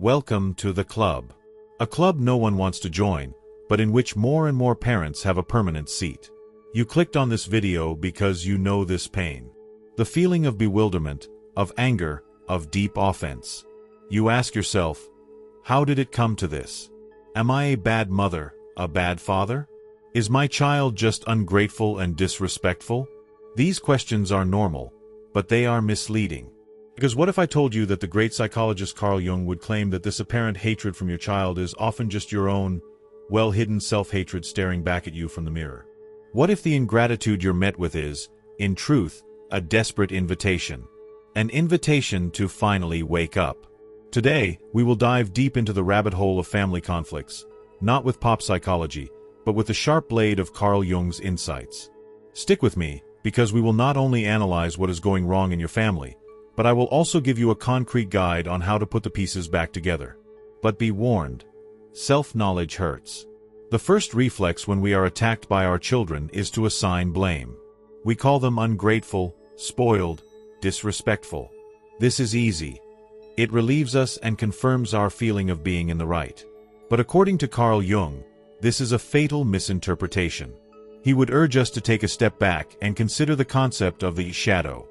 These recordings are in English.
Welcome to the club. A club no one wants to join, but in which more and more parents have a permanent seat. You clicked on this video because you know this pain. The feeling of bewilderment, of anger, of deep offense. You ask yourself, how did it come to this? Am I a bad mother, a bad father? Is my child just ungrateful and disrespectful? These questions are normal, but they are misleading. Because what if I told you that the great psychologist Carl Jung would claim that this apparent hatred from your child is often just your own, well-hidden self-hatred staring back at you from the mirror? What if the ingratitude you're met with is, in truth, a desperate invitation? An invitation to finally wake up. Today, we will dive deep into the rabbit hole of family conflicts, not with pop psychology, but with the sharp blade of Carl Jung's insights. Stick with me, because we will not only analyze what is going wrong in your family, but I will also give you a concrete guide on how to put the pieces back together. But be warned, self-knowledge hurts. The first reflex when we are attacked by our children is to assign blame. We call them ungrateful, spoiled, disrespectful. This is easy. It relieves us and confirms our feeling of being in the right. But according to Carl Jung, this is a fatal misinterpretation. He would urge us to take a step back and consider the concept of the shadow.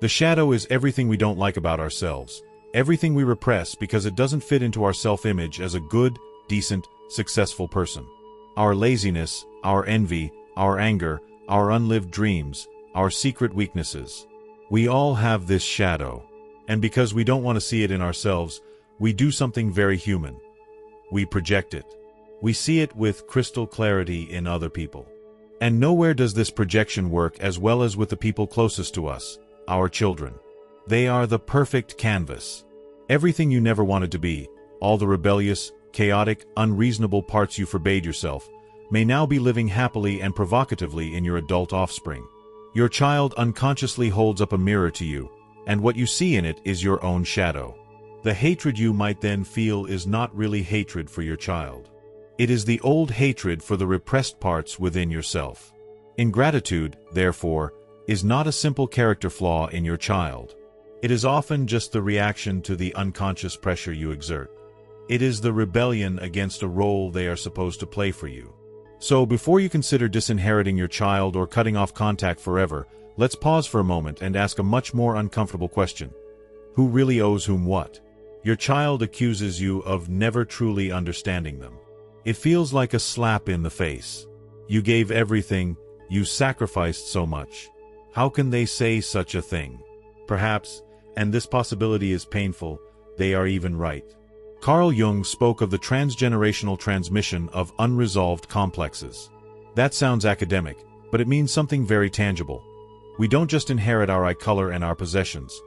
The shadow is everything we don't like about ourselves, everything we repress because it doesn't fit into our self-image as a good, decent, successful person. Our laziness, our envy, our anger, our unlived dreams, our secret weaknesses. We all have this shadow. And because we don't want to see it in ourselves, we do something very human. We project it. We see it with crystal clarity in other people. And nowhere does this projection work as well as with the people closest to us, our children. They are the perfect canvas. Everything you never wanted to be, all the rebellious, chaotic, unreasonable parts you forbade yourself, may now be living happily and provocatively in your adult offspring. Your child unconsciously holds up a mirror to you, and what you see in it is your own shadow. The hatred you might then feel is not really hatred for your child. It is the old hatred for the repressed parts within yourself. Ingratitude, therefore, is not a simple character flaw in your child. It is often just the reaction to the unconscious pressure you exert. It is the rebellion against a role they are supposed to play for you. So before you consider disinheriting your child or cutting off contact forever, let's pause for a moment and ask a much more uncomfortable question. Who really owes whom what? Your child accuses you of never truly understanding them. It feels like a slap in the face. You gave everything, you sacrificed so much. How can they say such a thing? Perhaps, and this possibility is painful, they are even right. Carl Jung spoke of the transgenerational transmission of unresolved complexes. That sounds academic, but it means something very tangible. We don't just inherit our eye color and our possessions.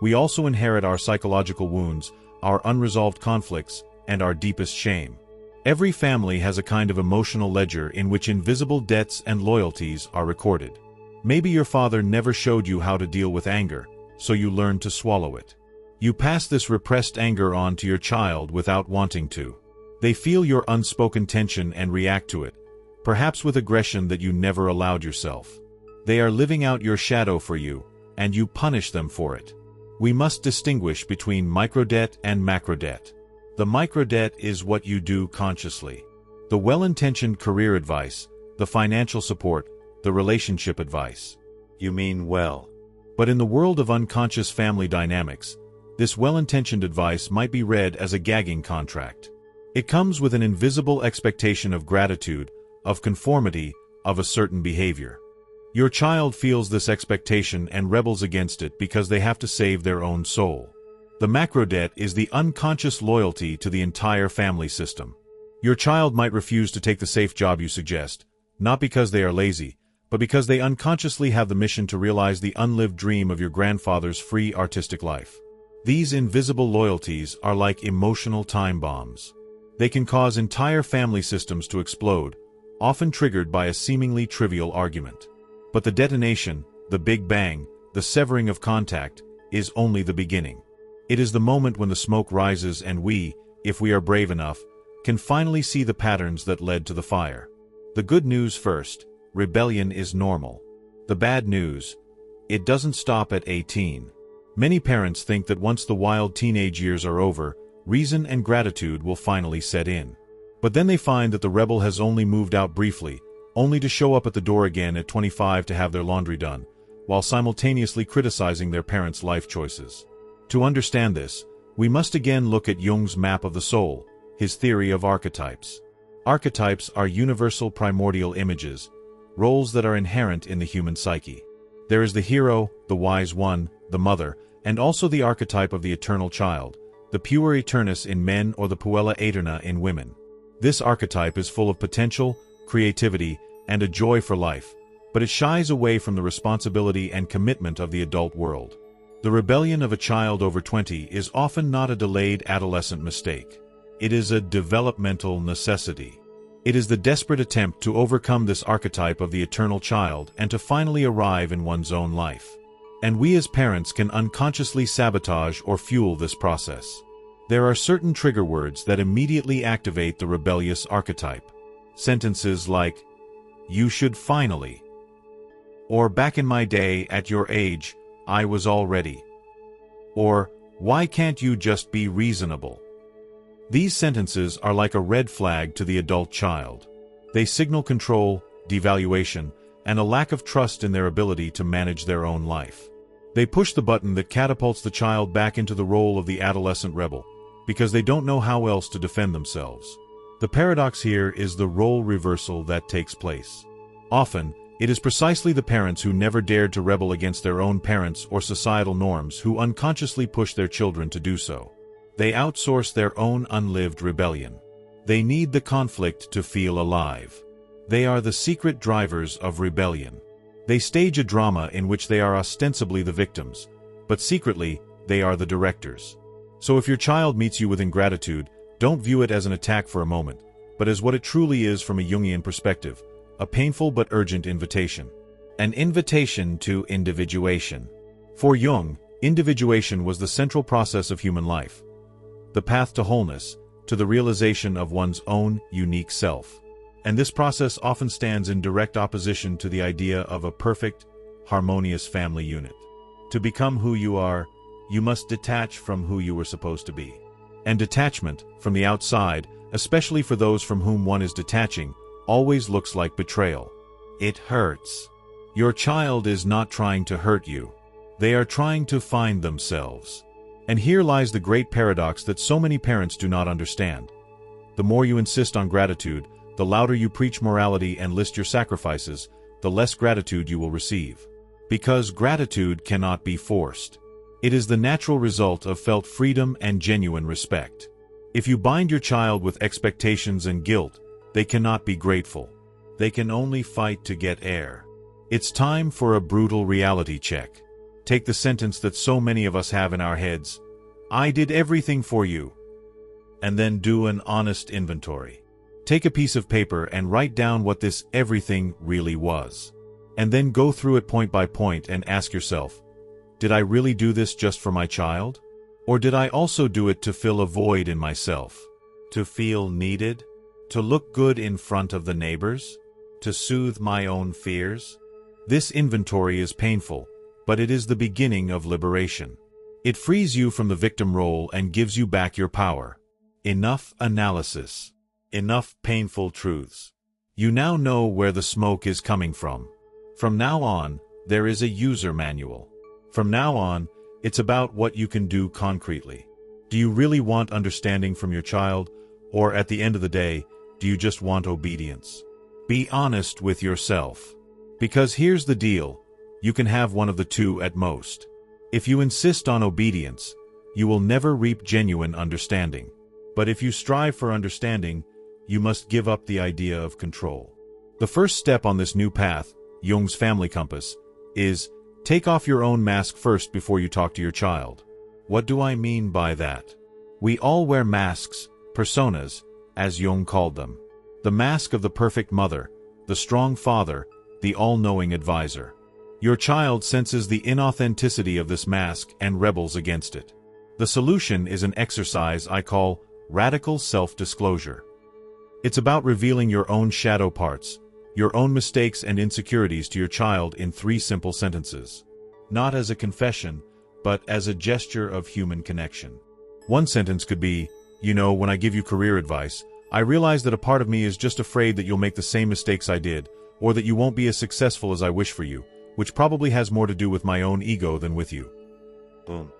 We also inherit our psychological wounds, our unresolved conflicts, and our deepest shame. Every family has a kind of emotional ledger in which invisible debts and loyalties are recorded. Maybe your father never showed you how to deal with anger, so you learned to swallow it. You pass this repressed anger on to your child without wanting to. They feel your unspoken tension and react to it, perhaps with aggression that you never allowed yourself. They are living out your shadow for you, and you punish them for it. We must distinguish between microdebt and macrodebt. The microdebt is what you do consciously. The well-intentioned career advice, the financial support, the relationship advice. You mean well. But in the world of unconscious family dynamics, this well-intentioned advice might be read as a gagging contract. It comes with an invisible expectation of gratitude, of conformity, of a certain behavior. Your child feels this expectation and rebels against it because they have to save their own soul. The macrodebt is the unconscious loyalty to the entire family system. Your child might refuse to take the safe job you suggest, not because they are lazy, but because they unconsciously have the mission to realize the unlived dream of your grandfather's free artistic life. These invisible loyalties are like emotional time bombs. They can cause entire family systems to explode, often triggered by a seemingly trivial argument. But the detonation, the Big Bang, the severing of contact, is only the beginning. It is the moment when the smoke rises and we, if we are brave enough, can finally see the patterns that led to the fire. The good news first. Rebellion is normal. The bad news, it doesn't stop at 18. Many parents think that once the wild teenage years are over, reason and gratitude will finally set in. But then they find that the rebel has only moved out briefly, only to show up at the door again at 25 to have their laundry done, while simultaneously criticizing their parents' life choices. To understand this, we must again look at Jung's map of the soul, his theory of archetypes. Archetypes are universal primordial images, roles that are inherent in the human psyche. There is the hero, the wise one, the mother, and also the archetype of the eternal child, the puer aeternus in men or the puella aeterna in women. This archetype is full of potential, creativity, and a joy for life, but it shies away from the responsibility and commitment of the adult world. The rebellion of a child over 20 is often not a delayed adolescent mistake. It is a developmental necessity. It is the desperate attempt to overcome this archetype of the eternal child and to finally arrive in one's own life. And we as parents can unconsciously sabotage or fuel this process. There are certain trigger words that immediately activate the rebellious archetype. Sentences like, "You should finally," or "Back in my day, at your age, I was all ready," or "Why can't you just be reasonable?" These sentences are like a red flag to the adult child. They signal control, devaluation, and a lack of trust in their ability to manage their own life. They push the button that catapults the child back into the role of the adolescent rebel, because they don't know how else to defend themselves. The paradox here is the role reversal that takes place. Often, it is precisely the parents who never dared to rebel against their own parents or societal norms who unconsciously push their children to do so. They outsource their own unlived rebellion. They need the conflict to feel alive. They are the secret drivers of rebellion. They stage a drama in which they are ostensibly the victims, but secretly, they are the directors. So if your child meets you with ingratitude, don't view it as an attack for a moment, but as what it truly is from a Jungian perspective, a painful but urgent invitation. An invitation to individuation. For Jung, individuation was the central process of human life, the path to wholeness, to the realization of one's own unique self. And this process often stands in direct opposition to the idea of a perfect, harmonious family unit. To become who you are, you must detach from who you were supposed to be. And detachment, from the outside, especially for those from whom one is detaching, always looks like betrayal. It hurts. Your child is not trying to hurt you. They are trying to find themselves. And here lies the great paradox that so many parents do not understand. The more you insist on gratitude, the louder you preach morality and list your sacrifices, the less gratitude you will receive. Because gratitude cannot be forced. It is the natural result of felt freedom and genuine respect. If you bind your child with expectations and guilt, they cannot be grateful. They can only fight to get air. It's time for a brutal reality check. Take the sentence that so many of us have in our heads, "I did everything for you," and then do an honest inventory. Take a piece of paper and write down what this everything really was. And then go through it point by point and ask yourself, did I really do this just for my child? Or did I also do it to fill a void in myself? To feel needed? To look good in front of the neighbors? To soothe my own fears? This inventory is painful, but it is the beginning of liberation. It frees you from the victim role and gives you back your power. Enough analysis. Enough painful truths. You now know where the smoke is coming from. From now on, there is a user manual. From now on, it's about what you can do concretely. Do you really want understanding from your child, or at the end of the day, do you just want obedience? Be honest with yourself. Because here's the deal, you can have one of the two at most. If you insist on obedience, you will never reap genuine understanding. But if you strive for understanding, you must give up the idea of control. The first step on this new path, Jung's family compass, is take off your own mask first before you talk to your child. What do I mean by that? We all wear masks, personas, as Jung called them. The mask of the perfect mother, the strong father, the all-knowing advisor. Your child senses the inauthenticity of this mask and rebels against it. The solution is an exercise I call radical self-disclosure. It's about revealing your own shadow parts, your own mistakes and insecurities to your child in 3 simple sentences. Not as a confession, but as a gesture of human connection. One sentence could be, when I give you career advice, I realize that a part of me is just afraid that you'll make the same mistakes I did, or that you won't be as successful as I wish for you, which probably has more to do with my own ego than with you. Boom.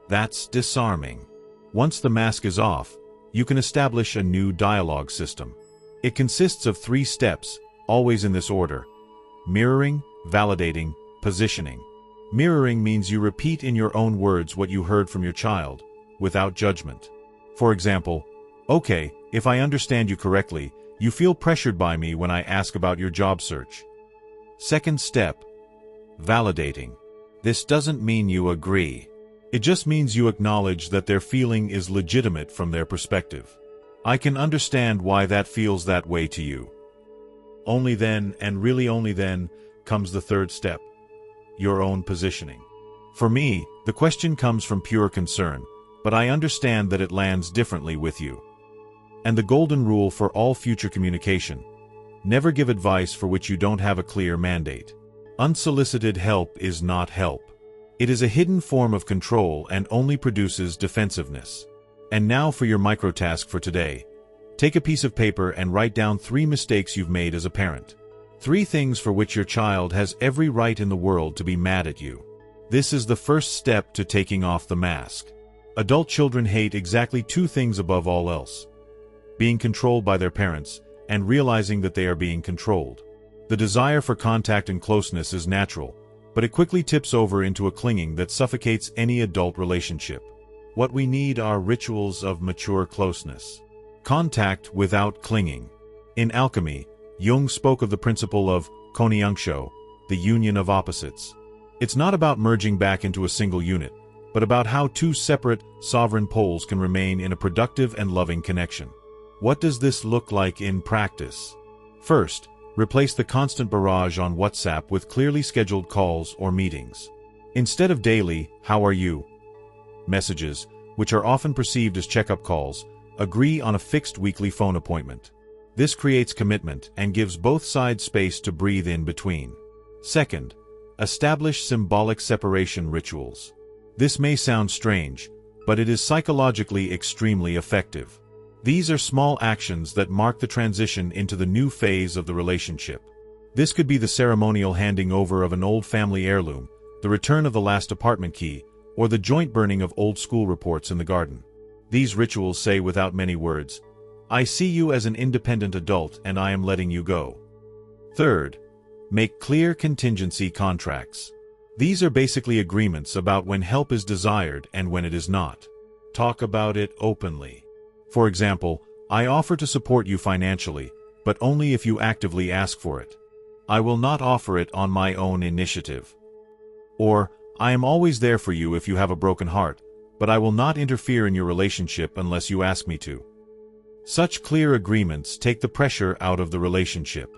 That's disarming. Once the mask is off, you can establish a new dialogue system. It consists of 3 steps, always in this order: mirroring, validating, positioning. Mirroring means you repeat in your own words what you heard from your child, without judgment. For example, "Okay, if I understand you correctly, you feel pressured by me when I ask about your job search." Second step, validating. This doesn't mean you agree. It just means you acknowledge that their feeling is legitimate from their perspective. "I can understand why that feels that way to you." Only then, and really only then, comes the third step, your own positioning. For me, the question comes from pure concern, but I understand that it lands differently with you. And the golden rule for all future communication: never give advice for which you don't have a clear mandate. Unsolicited help is not help. It is a hidden form of control and only produces defensiveness. And now for your microtask for today. Take a piece of paper and write down 3 mistakes you've made as a parent. 3 things for which your child has every right in the world to be mad at you. This is the first step to taking off the mask. Adult children hate exactly 2 things above all else: being controlled by their parents and realizing that they are being controlled. The desire for contact and closeness is natural, but it quickly tips over into a clinging that suffocates any adult relationship. What we need are rituals of mature closeness. Contact without clinging. In alchemy, Jung spoke of the principle of konjunktio, the union of opposites. It's not about merging back into a single unit, but about how 2 separate, sovereign poles can remain in a productive and loving connection. What does this look like in practice? First, replace the constant barrage on WhatsApp with clearly scheduled calls or meetings. Instead of daily "How are you?" messages, which are often perceived as checkup calls, agree on a fixed weekly phone appointment. This creates commitment and gives both sides space to breathe in between. Second, establish symbolic separation rituals. This may sound strange, but it is psychologically extremely effective. These are small actions that mark the transition into the new phase of the relationship. This could be the ceremonial handing over of an old family heirloom, the return of the last apartment key, or the joint burning of old school reports in the garden. These rituals say without many words, "I see you as an independent adult and I am letting you go." Third, make clear contingency contracts. These are basically agreements about when help is desired and when it is not. Talk about it openly. For example, "I offer to support you financially, but only if you actively ask for it. I will not offer it on my own initiative." Or, "I am always there for you if you have a broken heart, but I will not interfere in your relationship unless you ask me to." Such clear agreements take the pressure out of the relationship.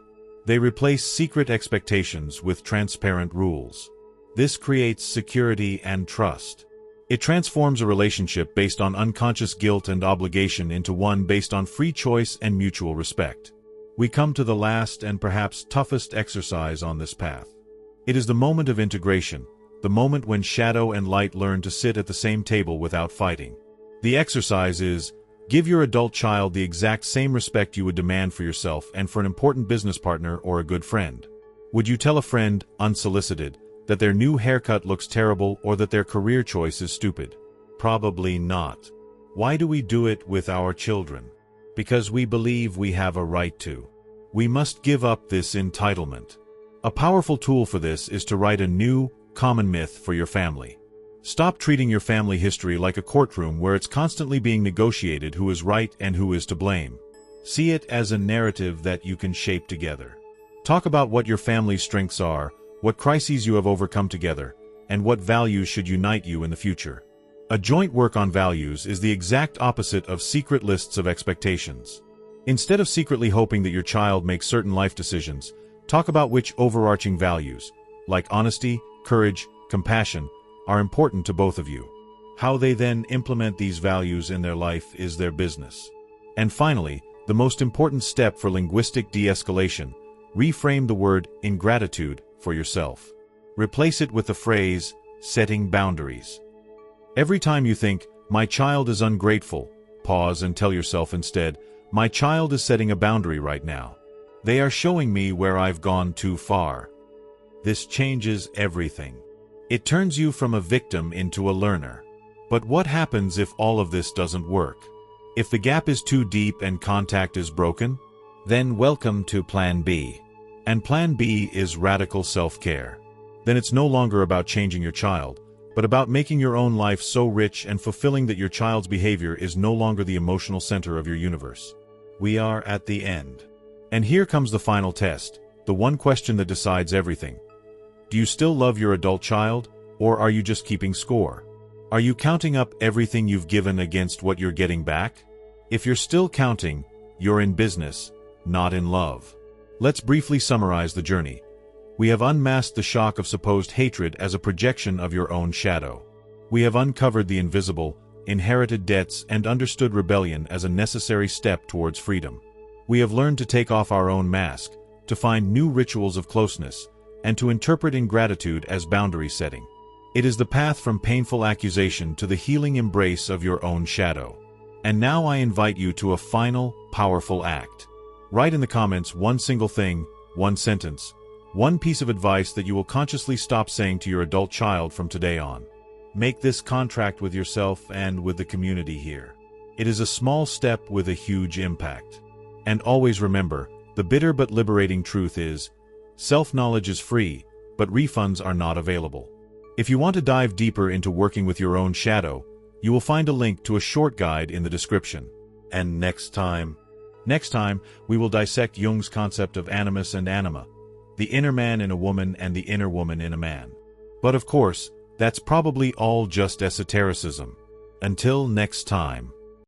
They replace secret expectations with transparent rules. This creates security and trust. It transforms a relationship based on unconscious guilt and obligation into one based on free choice and mutual respect. We come to the last and perhaps toughest exercise on this path. It is the moment of integration, the moment when shadow and light learn to sit at the same table without fighting. The exercise is: give your adult child the exact same respect you would demand for yourself and for an important business partner or a good friend. Would you tell a friend, unsolicited, that their new haircut looks terrible or that their career choice is stupid? Probably not. Why do we do it with our children? Because we believe we have a right to. We must give up this entitlement. A powerful tool for this is to write a new, common myth for your family. Stop treating your family history like a courtroom where it's constantly being negotiated who is right and who is to blame. See it as a narrative that you can shape together. Talk about what your family's strengths are, what crises you have overcome together, and what values should unite you in the future. A joint work on values is the exact opposite of secret lists of expectations. Instead of secretly hoping that your child makes certain life decisions, talk about which overarching values, like honesty, courage, compassion, are important to both of you. How they then implement these values in their life is their business. And finally, the most important step for linguistic de-escalation: reframe the word ingratitude for yourself. Replace it with the phrase, setting boundaries. Every time you think, My child is ungrateful. Pause and tell yourself instead, my child is setting a boundary right now. They are showing me where I've gone too far. This changes everything. It turns you from a victim into a learner. But what happens if all of this doesn't work? If the gap is too deep and contact is broken? Then welcome to Plan B. And Plan B is radical self-care. Then it's no longer about changing your child, but about making your own life so rich and fulfilling that your child's behavior is no longer the emotional center of your universe. We are at the end. And here comes the final test, the one question that decides everything. Do you still love your adult child, or are you just keeping score? Are you counting up everything you've given against what you're getting back? If you're still counting, you're in business, not in love. Let's briefly summarize the journey. We have unmasked the shock of supposed hatred as a projection of your own shadow. We have uncovered the invisible, inherited debts and understood rebellion as a necessary step towards freedom. We have learned to take off our own mask, to find new rituals of closeness, and to interpret ingratitude as boundary setting. It is the path from painful accusation to the healing embrace of your own shadow. And now I invite you to a final, powerful act. Write in the comments one single thing, one sentence, one piece of advice that you will consciously stop saying to your adult child from today on. Make this contract with yourself and with the community here. It is a small step with a huge impact. And always remember, the bitter but liberating truth is, self-knowledge is free, but refunds are not available. If you want to dive deeper into working with your own shadow, you will find a link to a short guide in the description. And next time, we will dissect Jung's concept of animus and anima, the inner man in a woman and the inner woman in a man. But of course, that's probably all just esotericism. Until next time.